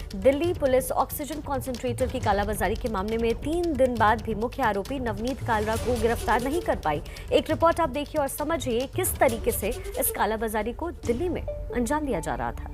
Delhi police oxygen concentrator की कालाबाजारी के मामले में 3 दिन बाद भी मुख्य आरोपी नवनीत कालरा को गिरफ्तार नहीं कर पाई। एक रिपोर्ट आप देखिए और समझिए किस तरीके से इस कालाबाजारी को दिल्ली में अंजाम दिया जा रहा था।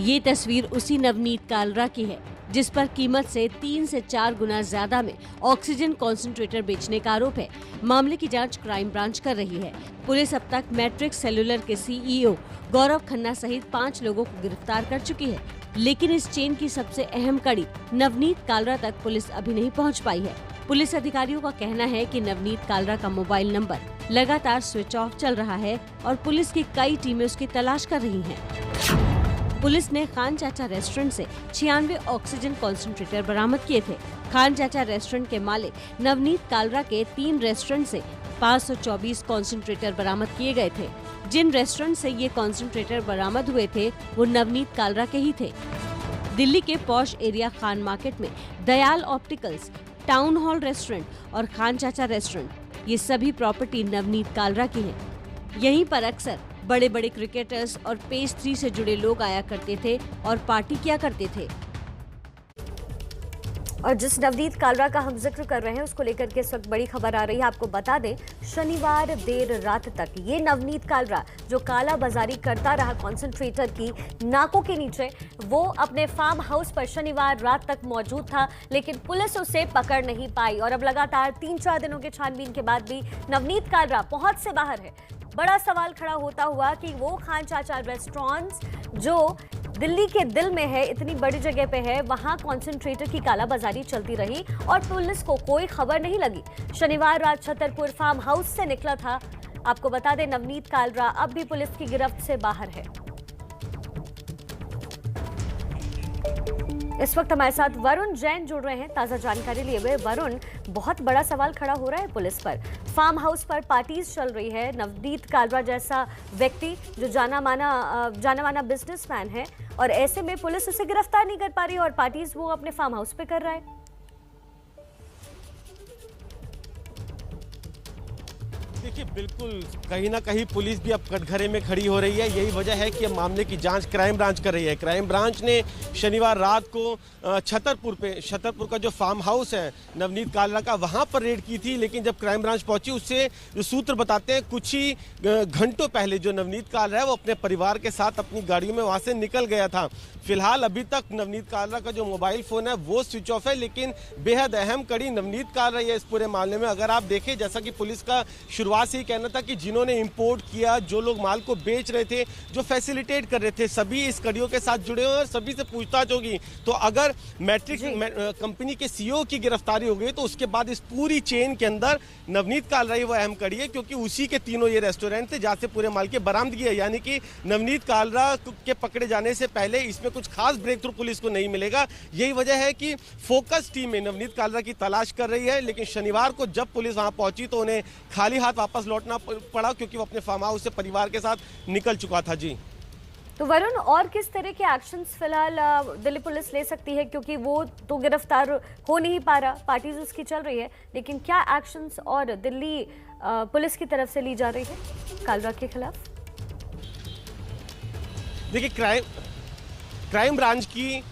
ये तस्वीर उसी नवनीत कालरा की है जिस पर कीमत से 3 से 4 गुना ज्यादा में ऑक्सीजन कॉन्सेंट्रेटर बेचने का आरोप है। मामले की जांच क्राइम ब्रांच कर रही है। पुलिस अब तक मैट्रिक्स सेल्युलर के सीईओ गौरव खन्ना सहित 5 लोगों को गिरफ्तार कर चुकी है, लेकिन इस चेन की सबसे अहम कड़ी नवनीत कालरा तक पुलिस अभी नहीं पहुंच पाई है। पुलिस अधिकारियों का कहना है कि नवनीत कालरा का मोबाइल नंबर लगातार स्विच ऑफ चल रहा है और पुलिस की कई टीमें उसकी तलाश कर रही हैं। पुलिस ने खान चाचा रेस्टोरेंट से 96 ऑक्सीजन कॉन्सेंट्रेटर बरामद किए थे। खान चाचा रेस्टोरेंट के मालिक नवनीत कालरा के 3 रेस्टोरेंट से 524 कॉन्सेंट्रेटर बरामद किए गए थे। जिन रेस्टोरेंट से ये कॉन्सेंट्रेटर बरामद हुए थे वो नवनीत कालरा के ही थे। दिल्ली के पॉश एरिया खान मार्केट में Dayal opticals, town hall restaurant और खान चाचा रेस्टोरेंट, ये सभी प्रॉपर्टी नवनीत कालरा की है। यहीं पर अक्सर बड़े बड़े क्रिकेटर्स और पेज 3 से जुड़े लोग आया करते थे और पार्टी किया करते थे। और जिस नवनीत कालरा का हम जिक्र कर रहे हैं उसको लेकर के इस वक्त बड़ी खबर आ रही है। आपको बता दें, शनिवार देर रात तक ये नवनीत कालरा जो काला बाजारी करता रहा कॉन्सेंट्रेटर की नाकों के नीचे, वो अपने फार्म हाउस पर शनिवार रात तक मौजूद था, लेकिन पुलिस उसे पकड़ नहीं पाई। और अब लगातार 3-4 दिनों के छानबीन के बाद भी नवनीत कालरा पहुंच से बाहर है। बड़ा सवाल खड़ा होता हुआ कि वो खान चाचा रेस्टोरेंट्स जो दिल्ली के दिल में है, इतनी बड़ी जगह पे है, वहां कॉन्सेंट्रेटर की कालाबाजारी चलती रही और पुलिस को कोई खबर नहीं लगी। शनिवार रात छतरपुर फार्म हाउस से निकला था। आपको बता दें, नवनीत कालरा अब भी पुलिस की गिरफ्त से बाहर है। इस वक्त हमारे साथ वरुण जैन जुड़ रहे हैं ताजा जानकारी लिए हुए। वरुण, बहुत बड़ा सवाल खड़ा हो रहा है पुलिस पर। फार्म हाउस पर पार्टीज चल रही है। नवनीत कालरा जैसा व्यक्ति जो जाना माना बिजनेसमैन है, और ऐसे में पुलिस उसे गिरफ्तार नहीं कर पा रही और पार्टीज वो अपने फार्म हाउस पे कर रहा है। देखिए, बिल्कुल कहीं ना कहीं पुलिस भी अब कटघरे में खड़ी हो रही है। यही वजह है कि मामले की जांच क्राइम ब्रांच कर रही है। क्राइम ब्रांच ने शनिवार रात को छतरपुर का जो फार्म हाउस है नवनीत कालरा का, वहां पर रेड की थी। लेकिन जब क्राइम ब्रांच पहुंची, उससे जो सूत्र बताते हैं कुछ ही घंटों पहले जो नवनीत कालरा है वो अपने परिवार के साथ अपनी गाड़ियों में वहां से निकल गया था। फिलहाल अभी तक नवनीत कालरा का जो मोबाइल फोन है वो स्विच ऑफ है, लेकिन बेहद अहम कड़ी नवनीत कालरा है इस पूरे मामले में। अगर आप देखें, जैसा कि पुलिस का शुरुआत से ही कहना था कि जिन्होंने इंपोर्ट किया, जो लोग माल को बेच रहे थे, जो फैसिलिटेट कर रहे थे, सभी इस कड़ियों के साथ जुड़े हुए और सभी से पूछताछ होगी। तो अगर मैट्रिक्स कंपनी के सीईओ की गिरफ्तारी हो गई तो उसके बाद इस पूरी चेन के अंदर नवनीत कालरा ही वो अहम कड़ी है, क्योंकि उसी के 3 ये रेस्टोरेंट थे जहां से पूरे माल की बरामदगी है। यानी कि नवनीत कालरा के पकड़े जाने से पहले इसमें कुछ खास ब्रेक थ्रू पुलिस को नहीं मिलेगा। यही वजह है कि फोकस टीम में नवनीत कालरा की तलाश कर रही है। लेकिन शनिवार को जब पुलिस वहां पहुंची तो उन्हें खाली हाथ वापस लौटना पड़ा, क्योंकि वो अपने फार्म हाउस से परिवार के साथ निकल चुका था। जी तो वरुण, और किस तरह के एक्शंस फिलहाल दिल्ली पुलिस ले सकती है, क्योंकि वो तो गिरफ्तार हो नहीं पा रहा, पार्टीज उसकी चल रही है, लेकिन क्या एक्शंस और दिल्ली पुलिस की तरफ से ली जा रही है कालरा के खिलाफ? देखिए, क्राइम ब्रांच की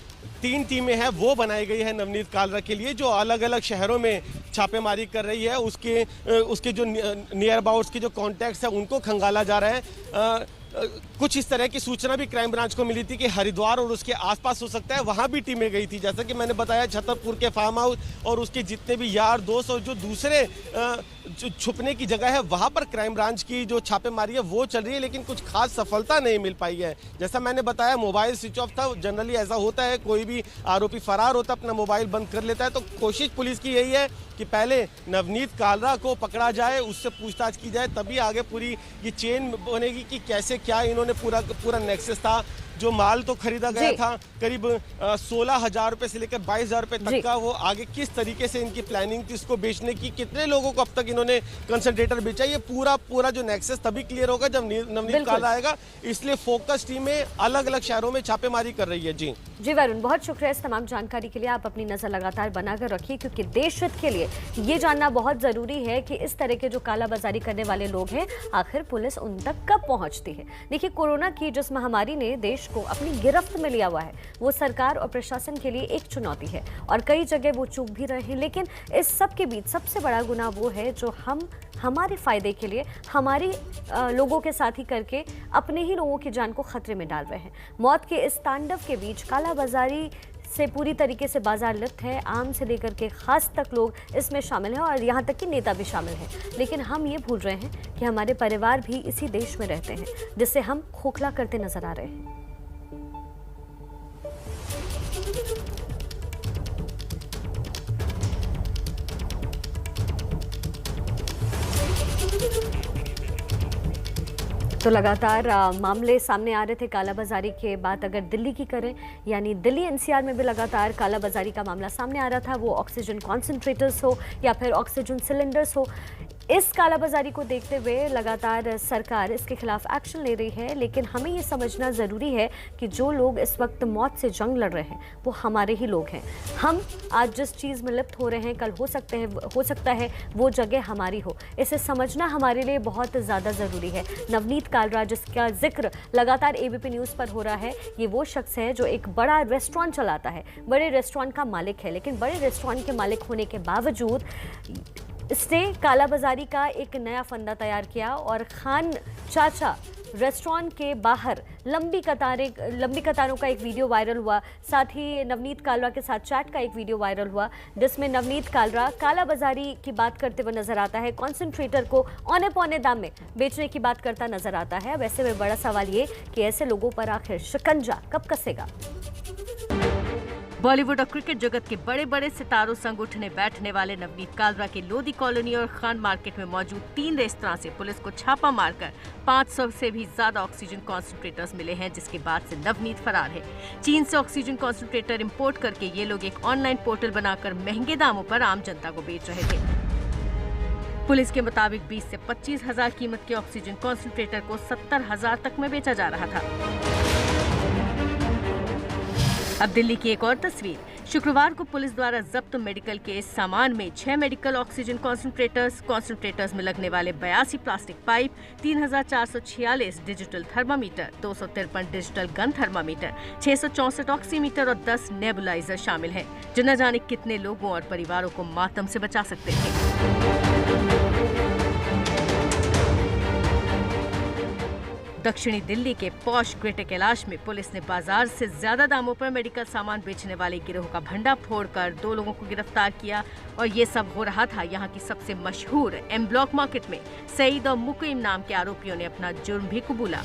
3 टीमें हैं वो बनाई गई है नवनीत कालरा के लिए, जो अलग अलग शहरों में छापेमारी कर रही है। उसके जो नियर अबाउट्स के जो कॉन्टैक्ट्स हैं उनको खंगाला जा रहा है। कुछ इस तरह की सूचना भी क्राइम ब्रांच को मिली थी कि हरिद्वार और उसके आसपास हो सकता है, वहां भी टीमें गई थी। जैसा कि मैंने बताया, छतरपुर के फार्म हाउस और उसके जितने भी यार दोस्त और जो दूसरे जो छुपने की जगह है वहां पर क्राइम ब्रांच की जो छापेमारी है वो चल रही है, लेकिन कुछ खास सफलता नहीं मिल पाई है। जैसा मैंने बताया, मोबाइल स्विच ऑफ था। जनरली ऐसा होता है, कोई भी आरोपी फरार होता अपना मोबाइल बंद कर लेता है। तो कोशिश पुलिस की यही है कि पहले नवनीत कालरा को पकड़ा जाए, उससे पूछताछ की जाए, तभी आगे पूरी ये चेन बनेगी कि कैसे क्या इन्होंने पूरा नेक्सस था। जो माल तो खरीदा गया था करीब 16,000 रुपए से लेकर 22,000 रुपए तक का, वो आगे किस तरीके से इनकी प्लानिंग थी इसको बेचने की, कितने लोगों को अब तक इन्होंने कंसंट्रेटर बेचा, ये पूरा जो नेक्सस तभी क्लियर होगा जब नवनीत कालरा आएगा। इसलिए फोकस टीमें अलग अलग शहरों में छापेमारी कर रही है। जी वरुण, बहुत शुक्रिया इस तमाम जानकारी के लिए। आप अपनी नजर लगातार बनाकर रखिए, क्योंकि देश हित के लिए ये जानना बहुत जरूरी है कि इस तरह के जो कालाबाजारी करने वाले लोग हैं आखिर पुलिस उन तक कब पहुंचती है। देखिए, कोरोना की जिस महामारी ने देश को अपनी गिरफ्त में लिया हुआ है, वो सरकार और प्रशासन के लिए एक चुनौती है और कई जगह वो चूक भी रहे हैं। लेकिन इस सब के बीच सबसे बड़ा गुनाह वो है जो हम हमारे फायदे के लिए हमारी लोगों के साथ ही करके अपने ही लोगों की जान को खतरे में डाल रहे हैं। मौत के इस तांडव के बीच कालाबाजारी से पूरी तरीके से बाजार लिप्त है। आम से लेकर के खास तक लोग इसमें शामिल हैं और यहाँ तक कि नेता भी शामिल हैं। लेकिन हम ये भूल रहे हैं कि हमारे परिवार भी इसी देश में रहते हैं, जिससे हम खोखला करते नजर आ रहे हैं। तो लगातार मामले सामने आ रहे थे कालाबाजारी के बाद। अगर दिल्ली की करें, यानी दिल्ली एनसीआर में भी लगातार कालाबाजारी का मामला सामने आ रहा था, वो ऑक्सीजन कॉन्सेंट्रेटर्स हो या फिर ऑक्सीजन सिलेंडर्स हो। इस कालाबाजारी को देखते हुए लगातार सरकार इसके खिलाफ एक्शन ले रही है। लेकिन हमें ये समझना ज़रूरी है कि जो लोग इस वक्त मौत से जंग लड़ रहे हैं वो हमारे ही लोग हैं। हम आज जिस चीज़ में लिप्त हो रहे हैं, कल हो सकता है वो जगह हमारी हो। इसे समझना हमारे लिए बहुत ज़्यादा ज़रूरी है। नवनीत कालरा, जिसका जिक्र लगातार एबीपी न्यूज़ पर हो रहा है, ये वो शख्स है जो एक बड़ा रेस्टोरेंट चलाता है, बड़े रेस्टोरेंट का मालिक है। लेकिन बड़े रेस्टोरेंट के मालिक होने के बावजूद इसने कालाबाजारी का एक नया फंदा तैयार किया और खान चाचा रेस्टोरेंट के बाहर लंबी कतारों का एक वीडियो वायरल हुआ। साथ ही नवनीत कालरा के साथ चैट का एक वीडियो वायरल हुआ, जिसमें नवनीत कालरा कालाबाजारी की बात करते हुए नजर आता है। कॉन्सेंट्रेटर को औने पौने दाम में बेचने की बात करता नजर आता है। वैसे में बड़ा सवाल ये कि ऐसे लोगों पर आखिर शिकंजा कब कसेगा। बॉलीवुड और क्रिकेट जगत के बड़े बड़े सितारों संग उठने बैठने वाले नवनीत कालरा के लोधी कॉलोनी और खान मार्केट में मौजूद 3 रेस्तरां से पुलिस को छापा मारकर 500 से भी ज्यादा ऑक्सीजन कॉन्सेंट्रेटर्स मिले हैं, जिसके बाद से नवनीत फरार है। चीन से ऑक्सीजन कॉन्सेंट्रेटर इंपोर्ट करके ये लोग एक ऑनलाइन पोर्टल बनाकर महंगे दामों पर आम जनता को बेच रहे थे। पुलिस के मुताबिक 20 से 25 हजार कीमत के ऑक्सीजन कॉन्सेंट्रेटर को 70,000 तक में बेचा जा रहा था। अब दिल्ली की एक और तस्वीर। शुक्रवार को पुलिस द्वारा जब्त मेडिकल के इस सामान में 6 मेडिकल ऑक्सीजन कॉन्सेंट्रेटर्स में लगने वाले 82 plastic pipe, 3,446 digital thermometer, 253 digital gun thermometer, 664 oximeter और 10 नेबुलाइजर शामिल हैं, जो न जाने कितने लोगों और परिवारों को मातम से बचा सकते थे। दक्षिणी दिल्ली के पॉश ग्रेटर कैलाश में पुलिस ने बाजार से ज्यादा दामों पर मेडिकल सामान बेचने वाले गिरोह का भंडा फोड़कर 2 लोगों को गिरफ्तार किया। और ये सब हो रहा था यहाँ की सबसे मशहूर एम ब्लॉक मार्केट में। सईद और मुकीम नाम के आरोपियों ने अपना जुर्म भी कबूला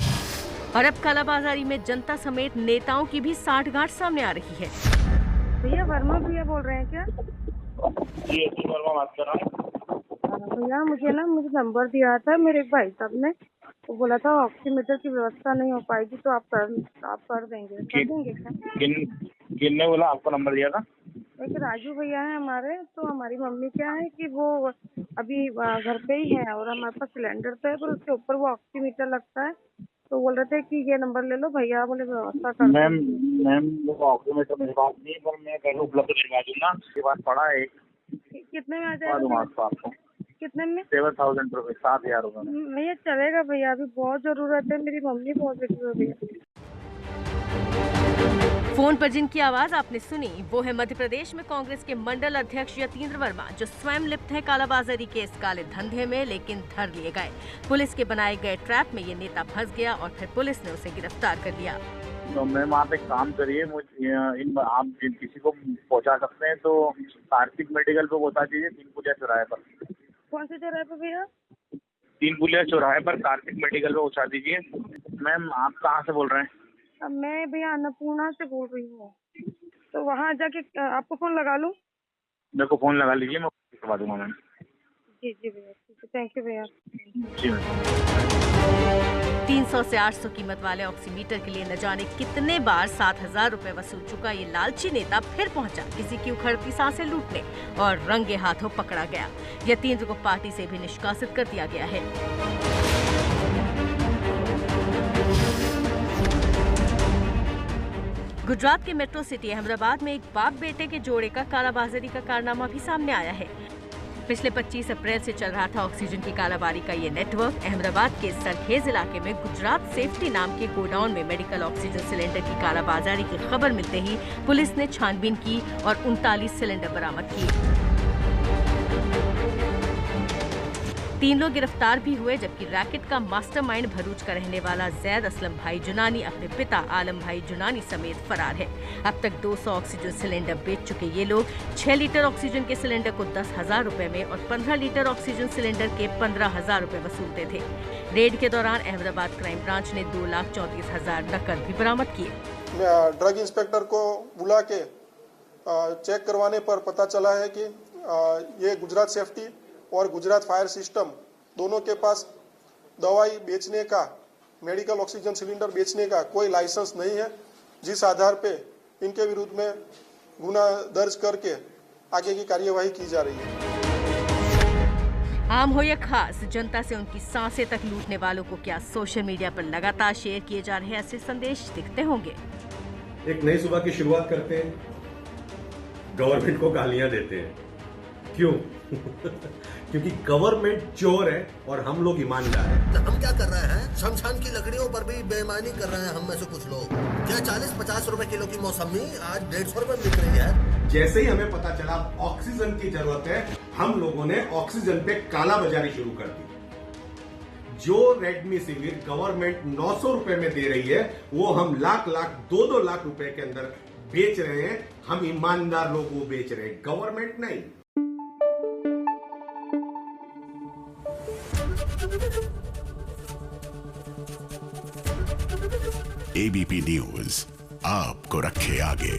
और अब कालाबाजारी में जनता समेत नेताओं की भी साठगांठ सामने आ रही है। भैया वर्मा भैया बोल रहे हैं क्या? जी वर्मा बात कर रहा हूँ। भैया मुझे नंबर दिया था मेरे एक भाई साहब ने, वो बोला था ऑक्सीमीटर की व्यवस्था नहीं हो पाएगी तो आप कर देंगे क्या? किन ने बोला आपको नंबर दिया था? एक राजू भैया है हमारे, तो हमारी मम्मी क्या है कि वो अभी घर पे ही है और हमारे पास सिलेंडर तो है, पर उसके ऊपर वो ऑक्सीमीटर लगता है, तो बोल रहे थे कि ये नंबर ले लो भैया, बोले व्यवस्था कर। मैम वो ऑक्सीमीटर मेरे पास नहीं, पर मैं कहीं उपलब्ध करवा दूंगा। उसके बाद पड़ा है। कितने में आ जाएगा आपको? कितने में? 7,000 रुपये, 7,000 रुपये। भैया चलेगा भैया, अभी बहुत जरूरत है, मेरी मम्मी बहुत जरूरत है। फोन पर जिनकी आवाज आपने सुनी वो है मध्य प्रदेश में कांग्रेस के मंडल अध्यक्ष यतीन्द्र वर्मा, जो स्वयं लिप्त है कालाबाजारी के इस काले धंधे में, लेकिन धर लिए गए। पुलिस के बनाए गए ट्रैप में ये नेता फंस गया और फिर पुलिस ने उसे गिरफ्तार कर लिया। तो मैम आप एक काम करिए, आप किसी को पहुंचा सकते हैं तो कार्तिक मेडिकल पे पहुंचा दीजिए, 3 पुलिया चौराहे पर। कौन से चौराहे पर भैया? 3 पुलिया चौराहे पर कार्तिक मेडिकल पे पहुंचा दीजिए। मैम आप कहाँ से बोल रहे हैं? मैं भैया अन्नपूर्णा से बोल रही हूँ, तो वहाँ जाके आपको फोन लगा लूँ? मेरे को फोन लगा लीजिए, मैं करवा दूंगा मैम। जी भैया, थैंक यू भैया। जी मैम। 300 से 800 कीमत वाले ऑक्सीमीटर के लिए न जाने कितने बार 7,000 रुपए वसूल चुका ये लालची नेता फिर पहुंचा किसी की उखड़ती सांसें लूटने और रंगे हाथों पकड़ा गया। यतीन्द्र को पार्टी से भी निष्कासित कर दिया गया है। गुजरात के मेट्रो सिटी अहमदाबाद में एक बाप बेटे के जोड़े का कालाबाजारी का कारनामा भी सामने आया है। पिछले 25 अप्रैल से चल रहा था ऑक्सीजन की कालाबारी का ये नेटवर्क। अहमदाबाद के सरखेज इलाके में गुजरात सेफ्टी नाम के गोडाउन में मेडिकल ऑक्सीजन सिलेंडर की कालाबाजारी की खबर मिलते ही पुलिस ने छानबीन की और 39 सिलेंडर बरामद किए। 3 लोग गिरफ्तार भी हुए, जबकि रैकेट का मास्टरमाइंड भरूच का रहने वाला जैद असलम भाई जुनानी अपने पिता आलम भाई जुनानी समेत फरार है। अब तक 200 ऑक्सीजन सिलेंडर बेच चुके ये लोग 6 लीटर ऑक्सीजन के सिलेंडर को 10,000 रुपए में और 15 लीटर ऑक्सीजन सिलेंडर के 15,000 रुपए वसूलते थे। रेड के दौरान अहमदाबाद क्राइम ब्रांच ने 2,34,000 नकद भी बरामद किए। ड्रग इंस्पेक्टर को बुला के चेक करवाने पर पता चला है कि ये गुजरात सेफ्टी और गुजरात फायर सिस्टम दोनों के पास दवाई बेचने का, मेडिकल ऑक्सीजन सिलेंडर बेचने का कोई लाइसेंस नहीं है, जिस आधार पे इनके विरुद्ध में गुना दर्ज करके आगे की कार्यवाही की जा रही है। आम हो या खास, जनता से उनकी सांसें तक लूटने वालों को क्या सोशल मीडिया पर लगातार शेयर किए जा रहे ऐसे संदेश दिखते होंगे। एक नई सुबह की शुरुआत करते हैं, गवर्नमेंट को गालियां देते हैं। क्यों? क्योंकि गवर्नमेंट चोर है और हम लोग ईमानदार हैं। हम क्या कर रहे हैं? शमशान की लकड़ियों पर भी बेईमानी कर रहे हैं हम में से कुछ लोग। क्या 40-50 रुपए किलो की मौसमी आज 150 रुपए बिक रही है? जैसे ही हमें पता चला ऑक्सीजन की जरूरत है, हम लोगों ने ऑक्सीजन पे काला बाजारी शुरू कर दी। जो रेमडेसिविर गवर्नमेंट 900 रुपए में दे रही है, वो हम लाख 2-2 लाख रुपए के अंदर बेच रहे हैं। हम ईमानदार लोग वो बेच रहे हैं, गवर्नमेंट नहीं। ABP न्यूज आपको रखे आगे।